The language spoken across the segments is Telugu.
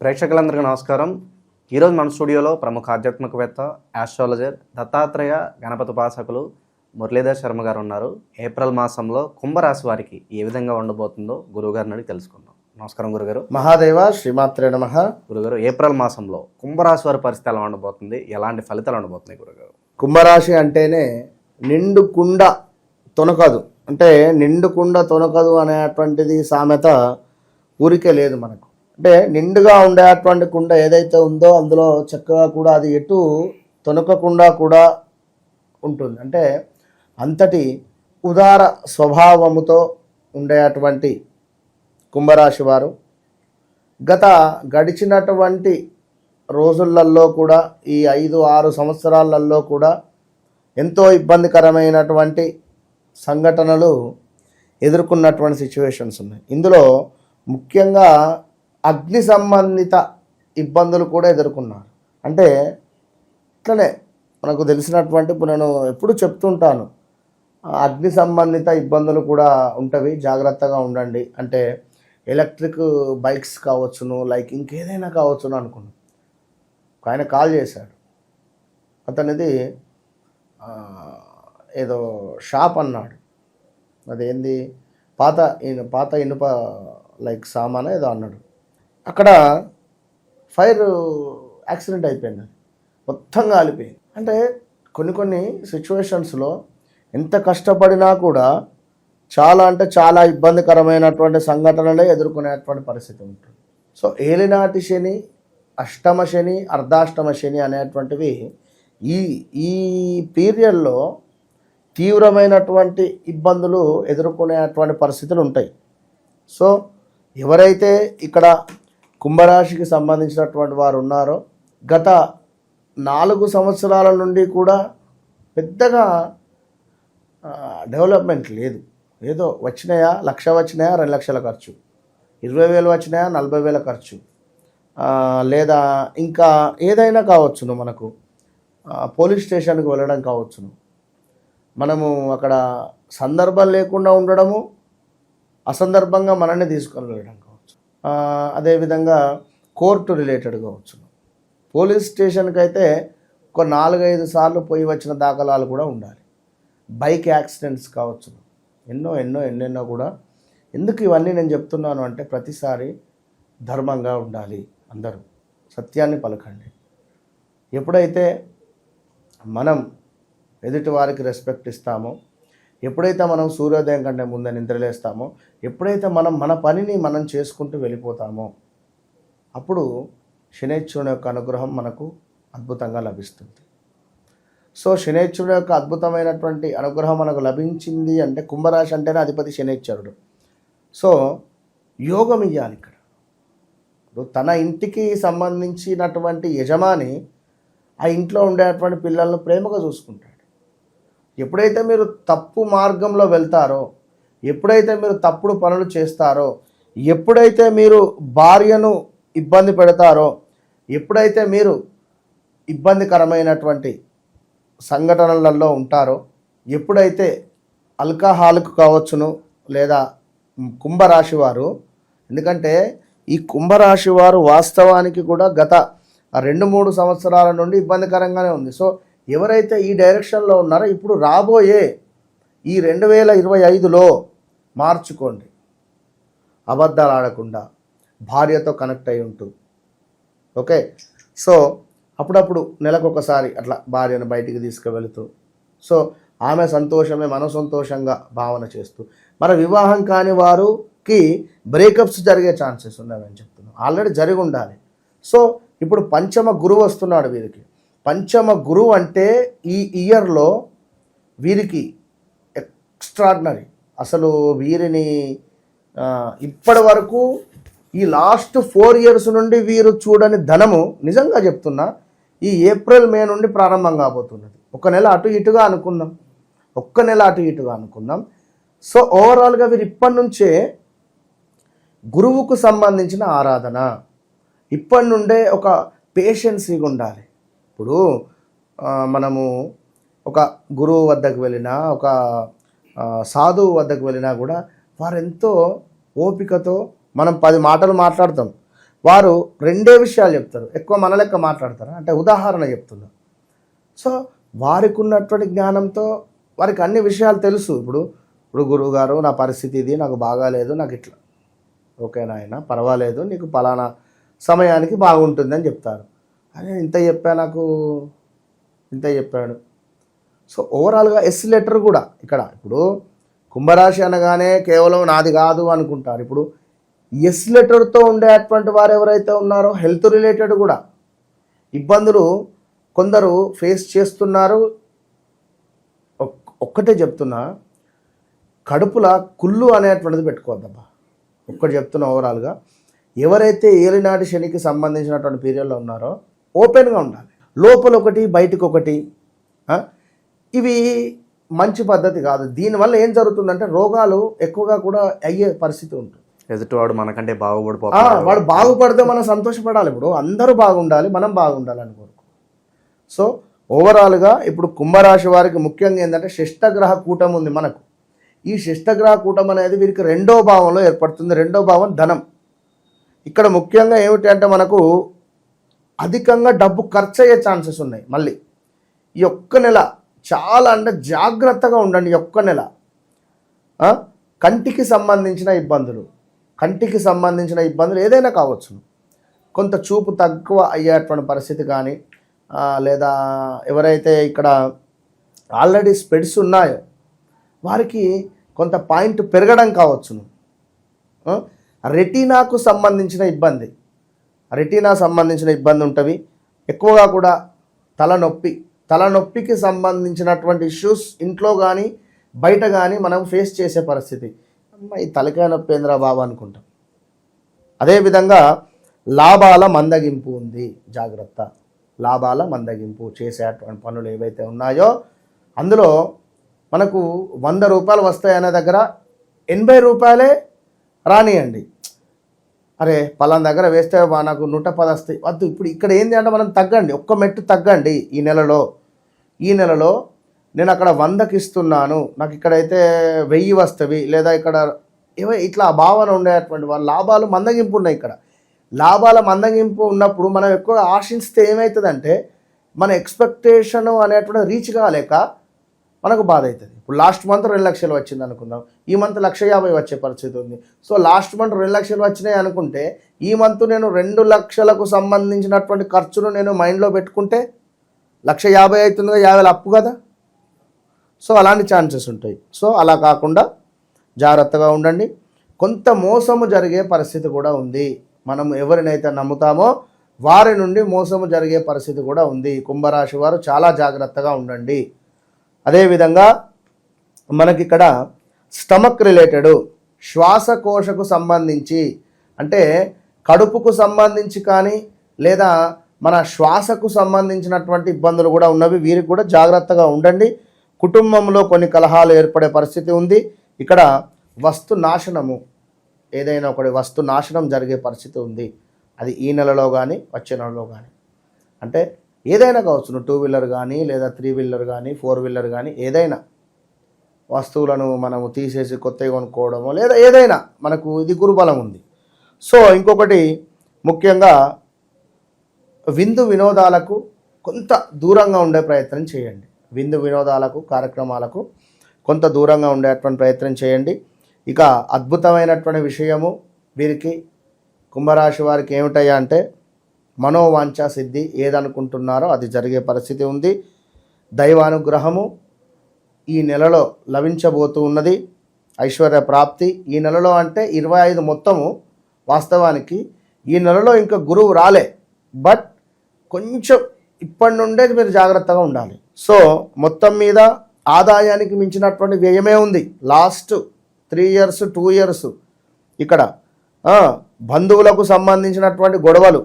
ప్రేక్షకులందరికీ నమస్కారం. ఈరోజు మన స్టూడియోలో ప్రముఖ ఆధ్యాత్మికవేత్త, ఆస్ట్రాలజర్, దత్తాత్రేయ గణపతి ఉపాసకులు మురళీధర్ శర్మ గారు ఉన్నారు. ఏప్రిల్ మాసంలో కుంభరాశి వారికి ఏ విధంగా ఉండబోతుందో గురువుగారిని అడిగి తెలుసుకుందాం. నమస్కారం గురుగారు. మహాదేవ శ్రీమాత్రే నమః. గురుగారు, ఏప్రిల్ మాసంలో కుంభరాశి వారి పరిస్థితి ఎలా ఉండబోతుంది, ఎలాంటి ఫలితాలు ఉండబోతున్నాయి గురుగారు? కుంభరాశి అంటేనే నిండు కుండ తొనకదు, అంటే నిండు కుండ తొనకదు అనేటువంటిది సామెత ఊరికే లేదు మనకు. అంటే నిండుగా ఉండేటువంటి కుండ ఏదైతే ఉందో అందులో చక్కగా కూడా అది ఎటు తొనకకుండా కూడా ఉంటుంది. అంటే అంతటి ఉదార స్వభావముతో ఉండేటువంటి కుంభరాశి వారు గడిచినటువంటి రోజులలో కూడా ఈ 5-6 సంవత్సరాలలో కూడా ఎంతో ఇబ్బందికరమైనటువంటి సంఘటనలు ఎదుర్కొన్నటువంటి సిచ్యువేషన్స్ ఉన్నాయి. ఇందులో ముఖ్యంగా అగ్ని సంబంధిత ఇబ్బందులు కూడా ఎదుర్కొన్నారు. అంటే ఇట్లనే మనకు తెలిసినటువంటి, ఇప్పుడు నేను ఎప్పుడు చెప్తుంటాను, అగ్ని సంబంధిత ఇబ్బందులు కూడా ఉంటవి, జాగ్రత్తగా ఉండండి. అంటే ఎలక్ట్రిక్ బైక్స్ కావచ్చును, లైక్ ఇంకేదైనా కావచ్చును అనుకున్నాను. ఆయన కాల్ చేశాడు, అతనిది ఏదో షాప్ అన్నాడు, అదేంది పాత ఇనుప లైక్ సామాన్ ఏదో అన్నాడు. అక్కడ ఫైర్ యాక్సిడెంట్ అయిపోయింది, మొత్తం కాలిపోయింది. అంటే కొన్ని సిచ్యువేషన్స్లో ఎంత కష్టపడినా కూడా చాలా అంటే చాలా ఇబ్బందికరమైనటువంటి సంఘటనలే ఎదుర్కొనేటువంటి పరిస్థితి ఉంటుంది. సో ఏలినాటి శని, అష్టమ శని, అర్ధాష్టమ శని అనేటువంటివి ఈ పీరియడ్లో తీవ్రమైనటువంటి ఇబ్బందులు ఎదుర్కొనేటువంటి పరిస్థితులు ఉంటాయి. సో ఎవరైతే ఇక్కడ కుంభరాశికి సంబంధించినటువంటి వారు ఉన్నారో గత 4 సంవత్సరాల నుండి కూడా పెద్దగా డెవలప్మెంట్ లేదు. ఏదో వచ్చినాయా, 1,00,000 వచ్చినాయా, 2 లక్షల ఖర్చు, 20,000 వచ్చినాయా, 40,000 ఖర్చు, లేదా ఇంకా ఏదైనా కావచ్చును. మనకు పోలీస్ స్టేషన్కి వెళ్ళడం కావచ్చును, మనము అక్కడ సందర్భం లేకుండా ఉండడము, అసందర్భంగా మనల్ని తీసుకొని వెళ్ళడం కావచ్చు. అదేవిధంగా కోర్టు రిలేటెడ్ కావచ్చు. పోలీస్ స్టేషన్కి అయితే ఒక 4-5 సార్లు పోయి వచ్చిన దాఖలాలు కూడా ఉండాలి. బైక్ యాక్సిడెంట్స్ కావచ్చు, ఎన్నెన్నో కూడా. ఎందుకు ఇవన్నీ నేను చెప్తున్నాను అంటే, ప్రతిసారి ధర్మంగా ఉండాలి, అందరూ సత్యాన్ని పలకండి. ఎప్పుడైతే మనం ఎదుటి వారికి రెస్పెక్ట్ ఇస్తామో, ఎప్పుడైతే మనం సూర్యోదయం కంటే ముందే నిద్రలేస్తామో, ఎప్పుడైతే మనం మన పనిని మనం చేసుకుంటూ వెళ్ళిపోతామో, అప్పుడు శనైశ్వరుని యొక్క అనుగ్రహం మనకు అద్భుతంగా లభిస్తుంది. సో శనైశ్వరుని యొక్క అద్భుతమైనటువంటి అనుగ్రహం మనకు లభించింది అంటే, కుంభరాశి అంటేనే అధిపతి శనైశ్వరుడు. సో యోగం ఇవ్వాలి ఇక్కడ. ఇప్పుడు తన ఇంటికి సంబంధించినటువంటి యజమాని ఆ ఇంట్లో ఉండేటువంటి పిల్లలను ప్రేమగా చూసుకుంటాడు. ఎప్పుడైతే మీరు తప్పు మార్గంలో వెళ్తారో, ఎప్పుడైతే మీరు తప్పుడు పనులు చేస్తారో, ఎప్పుడైతే మీరు భార్యను ఇబ్బంది పెడతారో, ఎప్పుడైతే మీరు ఇబ్బందికరమైనటువంటి సంఘటనలలో ఉంటారో, ఎప్పుడైతే ఆల్కహాల్కు కావచ్చును, లేదా కుంభరాశి వారు, ఎందుకంటే ఈ కుంభరాశి వారు వాస్తవానికి కూడా గత 2-3 సంవత్సరాల నుండి ఇబ్బందికరంగానే ఉంది. సో ఎవరైతే ఈ డైరెక్షన్లో ఉన్నారో, ఇప్పుడు రాబోయే ఈ 2025లో మార్చుకోండి. అబద్ధాలు ఆడకుండా భార్యతో కనెక్ట్ అయి ఉంటూ, ఓకే. సో అప్పుడప్పుడు నెలకొకసారి అట్లా భార్యను బయటికి తీసుకువెళుతూ, సో ఆమె సంతోషమే మన సంతోషంగా భావన చేస్తూ, మన వివాహం కాని వారికి బ్రేకప్స్ జరిగే ఛాన్సెస్ ఉన్నాయని చెప్తున్నాం. ఆల్రెడీ జరిగి ఉండాలి. సో ఇప్పుడు పంచమ గురువు వస్తున్నాడు వీరికి. పంచమ గురువు అంటే ఈ ఇయర్లో వీరికి ఎక్స్ట్రాడినరీ. అసలు వీరిని ఇప్పటి వరకు ఈ లాస్ట్ 4 years నుండి వీరు చూడని ధనము, నిజంగా చెప్తున్నా, ఈ ఏప్రిల్ మే నుండి ప్రారంభం కాబోతున్నది. ఒక నెల అటు ఇటుగా అనుకుందాం. సో ఓవరాల్గా వీరు ఇప్పటి నుంచే గురువుకు సంబంధించిన ఆరాధన, ఇప్పటి నుండే ఒక పేషెన్సీగా ఉండాలి. ఇప్పుడు మనము ఒక గురువు వద్దకు వెళ్ళినా, ఒక సాధువు వద్దకు వెళ్ళినా కూడా వారెంతో ఓపికతో మనం 10 మాటలు మాట్లాడతాం. వారు రెండే విషయాలు చెప్తారు, ఎక్కువ మన లెక్క మాట్లాడతారు. అంటే ఉదాహరణ చెప్తున్నా. సో వారికి ఉన్నటువంటి జ్ఞానంతో వారికి అన్ని విషయాలు తెలుసు. ఇప్పుడు గురువు గారు నా పరిస్థితి ఇది, నాకు బాగాలేదు, నాకు ఇట్లా, ఓకే నాయన పర్వాలేదు, నీకు పలానా సమయానికి బాగుంటుంది అని చెప్తారు. అరే ఇంత చెప్పాడు. సో ఓవరాల్గా ఎస్ లెటర్ కూడా ఇక్కడ ఇప్పుడు కుంభరాశి అనగానే కేవలం నాది కాదు అనుకుంటారు. ఇప్పుడు ఎస్ లెటర్తో ఉండేటువంటి వారు ఎవరైతే ఉన్నారో హెల్త్ రిలేటెడ్ కూడా ఇబ్బందులు కొందరు ఫేస్ చేస్తున్నారు. ఒక్కటే చెప్తున్నా, కడుపుల కుళ్ళు అనేటువంటిది పెట్టుకోవద్దబ్బా. ఒక్కటి చెప్తున్నా, ఓవరాల్గా ఎవరైతే ఏలినాటి శనికి సంబంధించినటువంటి పీరియడ్లో ఉన్నారో ఓపెన్గా ఉండాలి. లోపల ఒకటి బయటకు ఒకటి, ఇవి మంచి పద్ధతి కాదు. దీనివల్ల ఏం జరుగుతుందంటే రోగాలు ఎక్కువగా కూడా అయ్యే పరిస్థితి ఉంటుంది. ఎదుటివాడు మనకంటే బాగుపడిపోతాడు, వాడు బాగుపడితే మనం సంతోషపడాలి. ఇప్పుడు అందరూ బాగుండాలి, మనం బాగుండాలి అని కోరుకో. సో ఓవరాల్గా ఇప్పుడు కుంభరాశి వారికి ముఖ్యంగా ఏంటంటే షష్టగ్రహ కూటమి ఉంది మనకు. ఈ షష్టగ్రహ కూటమి అనేది వీరికి 2వ భావంలో ఏర్పడుతుంది. 2వ భావం ధనం. ఇక్కడ ముఖ్యంగా ఏమిటి అంటే మనకు అధికంగా డబ్బు ఖర్చు అయ్యే ఛాన్సెస్ ఉన్నాయి. మళ్ళీ ఈ ఒక్క నెల చాలా అంటే జాగ్రత్తగా ఉండండి. ఈ ఒక్క నెల కంటికి సంబంధించిన ఇబ్బందులు ఏదైనా కావచ్చు. కొంత చూపు తక్కువ అయ్యేటువంటి పరిస్థితి కానీ, లేదా ఎవరైతే ఇక్కడ ఆల్రెడీ స్పెడ్స్ ఉన్నాయో వారికి కొంత పాయింట్ పెరగడం కావచ్చును. రెటీనాకు సంబంధించిన ఇబ్బంది ఉంటుంది. ఎక్కువగా కూడా తలనొప్పికి సంబంధించినటువంటి ఇష్యూస్ ఇంట్లో కానీ బయట కానీ మనం ఫేస్ చేసే పరిస్థితి. ఈ తలకాయ నొప్పి ఏంద్రా బాబు అనుకుంటాం. అదేవిధంగా లాభాల మందగింపు ఉంది, జాగ్రత్త. లాభాల మందగింపు చేసేటువంటి పనులు ఏవైతే ఉన్నాయో అందులో మనకు 100 రూపాయలు వస్తాయనే దగ్గర 80 రూపాయలే రానియండి. అరే పలానా దగ్గర వేస్తే నాకు 110 వస్తాయి వద్దు. ఇప్పుడు ఇక్కడ ఏంటి అంటే మనం తగ్గండి, ఒక్క మెట్టు తగ్గండి. ఈ నెలలో నేను అక్కడ 100కి ఇస్తున్నాను, నాకు ఇక్కడైతే 1000 వస్తవి, లేదా ఇక్కడ ఇట్లా భావన ఉండేటువంటి వాళ్ళ లాభాలు మందగింపు ఉన్నాయి. ఇక్కడ లాభాల మందగింపు ఉన్నప్పుడు మనం ఎక్కువగా ఆశిస్తే ఏమవుతుందంటే మన ఎక్స్పెక్టేషన్ అనేటువంటి రీచ్ కాలేక మనకు బాధ అవుతుంది. ఇప్పుడు లాస్ట్ మంత్ 2 లక్షలు వచ్చింది అనుకుందాం, ఈ మంత్ 1,50,000 వచ్చే పరిస్థితి ఉంది. సో లాస్ట్ మంత్ 2 లక్షలు వచ్చినాయి అనుకుంటే ఈ మంత్ నేను 2 లక్షలకు సంబంధించినటువంటి ఖర్చును నేను మైండ్లో పెట్టుకుంటే 1,50,000 అవుతుంది కదా, 50,000 అప్పు కదా. సో అలాంటి ఛాన్సెస్ ఉంటాయి. సో అలా కాకుండా జాగ్రత్తగా ఉండండి. కొంత మోసము జరిగే పరిస్థితి కూడా ఉంది. మనం ఎవరినైతే నమ్ముతామో వారి నుండి మోసము జరిగే పరిస్థితి కూడా ఉంది. కుంభరాశి వారు చాలా జాగ్రత్తగా ఉండండి. అదేవిధంగా మనకిక్కడ స్టమక్ రిలేటెడ్, శ్వాసకోశకు సంబంధించి అంటే కడుపుకు సంబంధించి కానీ లేదా మన శ్వాసకు సంబంధించినటువంటి ఇబ్బందులు కూడా ఉన్నవి. వీరికి కూడా జాగ్రత్తగా ఉండండి. కుటుంబంలో కొన్ని కలహాలు ఏర్పడే పరిస్థితి ఉంది. ఇక్కడ వస్తు నాశనము, ఏదైనా ఒకటి వస్తు నాశనం జరిగే పరిస్థితి ఉంది. అది ఈ నెలలో కానీ వచ్చే నెలలో కానీ, అంటే ఏదైనా కావచ్చు. 2 వీలర్ కానీ లేదా 3 వీలర్ కానీ 4 వీలర్ కానీ ఏదైనా వస్తువులను మనము తీసేసి కొత్తగా కొనుక్కోవడమో లేదా ఏదైనా మనకు ఇది గురుబలం ఉంది. సో ఇంకొకటి ముఖ్యంగా విందు వినోదాలకు కొంత దూరంగా ఉండే ప్రయత్నం చేయండి. విందు వినోదాలకు కార్యక్రమాలకు కొంత దూరంగా ఉండేటువంటి ప్రయత్నం చేయండి. ఇక అద్భుతమైనటువంటి విషయము వీరికి కుంభరాశి వారికి ఏమిటయ్యా అంటే మనోవాంఛ సిద్ధి, ఏదనుకుంటున్నారో అది జరిగే పరిస్థితి ఉంది. దైవానుగ్రహము ఈ నెలలో లభించబోతూ ఉన్నది. ఐశ్వర్య ప్రాప్తి ఈ నెలలో అంటే 25 మొత్తము. వాస్తవానికి ఈ నెలలో ఇంకా గురువు రాలే, బట్ కొంచెం ఇప్పటి నుండే మీరు జాగ్రత్తగా ఉండాలి. సో మొత్తం మీద ఆదాయానికి మించినటువంటి వ్యయమే ఉంది. లాస్ట్ 3 ఇయర్స్ 2 ఇయర్స్ ఇక్కడ బంధువులకు సంబంధించినటువంటి గొడవలు,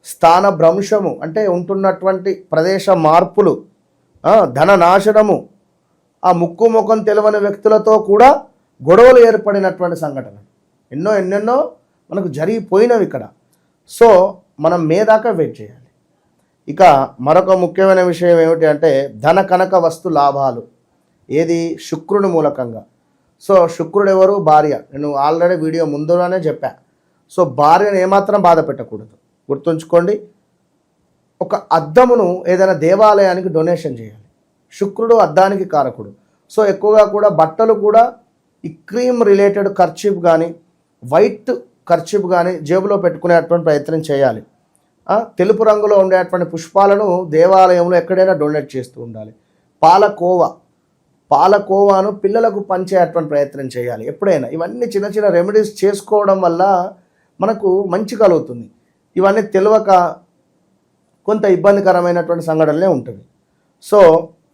స్థాన భ్రంశము అంటే ఉంటున్నటువంటి ప్రదేశ మార్పులు, ధన నాశనము, ఆ ముక్కు ముఖం తెలియని వ్యక్తులతో కూడా గొడవలు ఏర్పడినటువంటి సంఘటన ఎన్నెన్నో మనకు జరిగిపోయినవి ఇక్కడ. సో మనం మేదాకా వెయిట్ చేయాలి. ఇక మరొక ముఖ్యమైన విషయం ఏమిటి అంటే ధన కనక వస్తు లాభాలు, ఏది శుక్రుని మూలకంగా. సో శుక్రుడు ఎవరు? భార్య. నేను ఆల్రెడీ వీడియో ముందుగానే చెప్పా. సో భార్యను ఏమాత్రం బాధ పెట్టకూడదు. గుర్తుంచుకోండి, ఒక అద్దమును ఏదైనా దేవాలయానికి డొనేషన్ చేయాలి. శుక్రుడు అద్దానికి కారకుడు. సో ఎక్కువగా కూడా బట్టలు కూడా ఈ క్రీమ్ రిలేటెడ్ కర్చీఫ్ కానీ వైట్ కర్చీఫ్ కానీ జేబులో పెట్టుకునేటువంటి ప్రయత్నం చేయాలి. తెలుపు రంగులో ఉండేటువంటి పుష్పాలను దేవాలయంలో ఎక్కడైనా డొనేట్ చేస్తూ ఉండాలి. పాలకోవాను పిల్లలకు పంచేటువంటి ప్రయత్నం చేయాలి ఎప్పుడైనా. ఇవన్నీ చిన్న చిన్న రెమెడీస్ చేసుకోవడం వల్ల మనకు మంచి కలుగుతుంది. ఇవన్నీ తెలియక కొంత ఇబ్బందికరమైనటువంటి సంఘటనలే ఉంటుంది. సో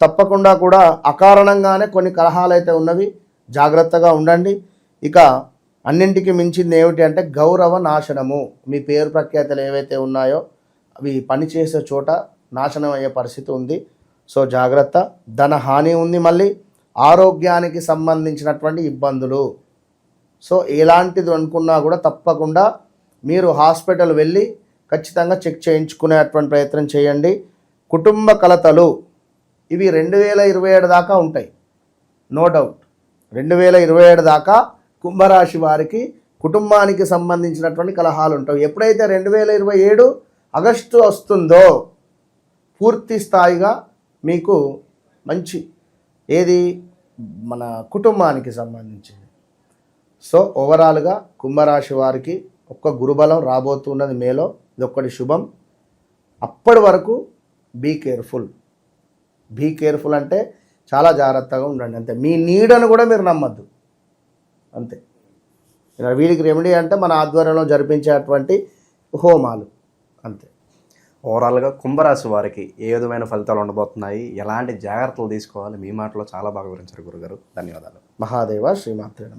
తప్పకుండా కూడా అకారణంగానే కొన్ని కలహాలు అయితే ఉన్నవి, జాగ్రత్తగా ఉండండి. ఇక అన్నింటికి మించింది ఏమిటి అంటే గౌరవ నాశనము. మీ పేరు ప్రఖ్యాతలు ఏవైతే ఉన్నాయో అవి పనిచేసే చోట నాశనం అయ్యే పరిస్థితి ఉంది. సో జాగ్రత్త. ధన హాని ఉంది. మళ్ళీ ఆరోగ్యానికి సంబంధించినటువంటి ఇబ్బందులు. సో ఎలాంటిది అనుకున్నా కూడా తప్పకుండా మీరు హాస్పిటల్ వెళ్ళి ఖచ్చితంగా చెక్ చేయించుకునేటువంటి ప్రయత్నం చేయండి. కుటుంబ కలతలు ఇవి 2027 దాకా ఉంటాయి, నో డౌట్. 2027 దాకా కుంభరాశి వారికి కుటుంబానికి సంబంధించినటువంటి కలహాలు ఉంటాయి. ఎప్పుడైతే 2027 ఆగస్టు వస్తుందో పూర్తి స్థాయిగా మీకు మంచి ఏది మన కుటుంబానికి సంబంధించింది. సో ఓవరాల్గా కుంభరాశి వారికి ఒక్క గురుబలం రాబోతున్నది మేలో. ఇది ఒక్కటి శుభం. అప్పటి వరకు బీ కేర్ఫుల్ అంటే చాలా జాగ్రత్తగా ఉండండి అంతే. మీ నీడను కూడా మీరు నమ్మద్దు అంతే. వీడికి రెమెడీ అంటే మన ఆధ్వర్యంలో జరిపించేటువంటి హోమాలు అంతే. ఓవరాల్గా కుంభరాశి వారికి ఏ విధమైన ఫలితాలు ఉండబోతున్నాయి, ఎలాంటి జాగ్రత్తలు తీసుకోవాలి, మీ మాటలో చాలా బాగా వివరించారు గురుగారు. ధన్యవాదాలు. మహాదేవ శ్రీమాత్రే నమః.